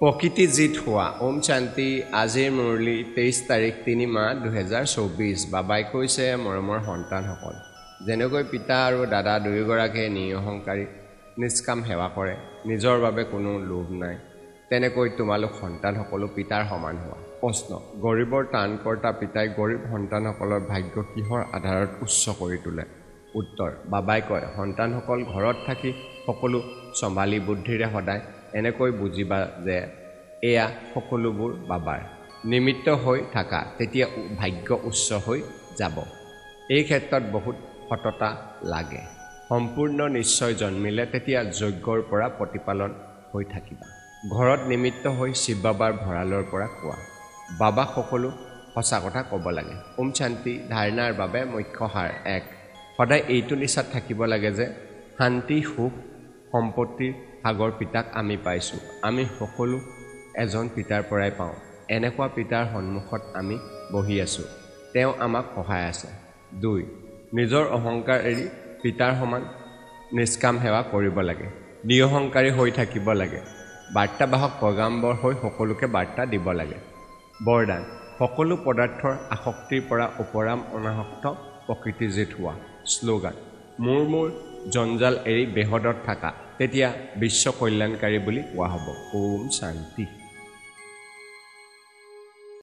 প্ৰকৃতি জিত হোৱা ওম শান্তি আজিৰ মুৰলী 23 তাৰিখ 3 মাহ 2024 বাবাই কৈছে মৰমৰ সন্তানসকল যেনেকৈ পিতা আৰু দাদা দুয়োগৰাকীয়ে নিৰহংকাৰী নিষ্কাম সেৱা কৰে নিজৰ বাবে কোনো লোভ নাই তেনেকৈ তোমালোক সন্তানসকলো পিতাৰ সমান হোৱা প্ৰশ্ন গৰীবৰ টানকৰ্তা পিতাই গৰীব সন্তানসকলৰ ভাগ্য কিহৰ আধাৰত উচ্চ কৰি তোলে উত্তৰ বাবাই কয় সন্তানসকল ঘৰত থাকি সকলো সম্ভালি বুদ্ধিৰে সদায় এনেকৈ বুজিবা যে এয়া সকলোবোৰ বাবাৰ নিমিত্ত হৈ থাকা তেতিয়া ভাগ্য উচ্চ হৈ যাব এই ক্ষেত্ৰত বহুত সততা লাগে সম্পূৰ্ণ নিশ্চয় জন্মিলে তেতিয়া যজ্ঞৰ পৰা প্ৰতিপালন হৈ থাকিবা ঘৰত নিমিত্ত হৈ শিৱ বাবাৰ ভঁৰালৰ পৰা কোৱা বাবা সকলো সঁচা কথা ক'ব লাগে ওম শান্তি ধাৰণাৰ বাবে মুখ্য সাৰ 1 সদায় এইটো নিচাত থাকিব লাগে যে শান্তি সুখ সম্পত্তিৰ সাগৰ পিতাক আমি পাইছো আমি সকলো এজন পিতাৰ পৰাই পাওঁ এনেকুৱা পিতাৰ সন্মুখত আমি বহি আছো তেওঁ আমাক সহায় আছে 2 নিজৰ অহংকাৰ এৰি পিতাৰ সমান নিষ্কাম সেৱা কৰিব লাগে নিৰহংকাৰী হৈ থাকিব লাগে বাৰ্তাবাহক পয়গাম্বৰ হৈ সকলোকে বাৰ্তা দিব লাগে বৰদান সকলো পদাৰ্থৰ আসক্তিৰ পৰা উপৰাম অনাসক্ত প্ৰকৃতি জিত হোৱা শ্লোগান মোৰ জঞ্জাল এৰি বেহদত থাকা তেতিয়া বিশ্ব কল্যাণকাৰী বুলি কোৱা হ'ব ওম শান্তি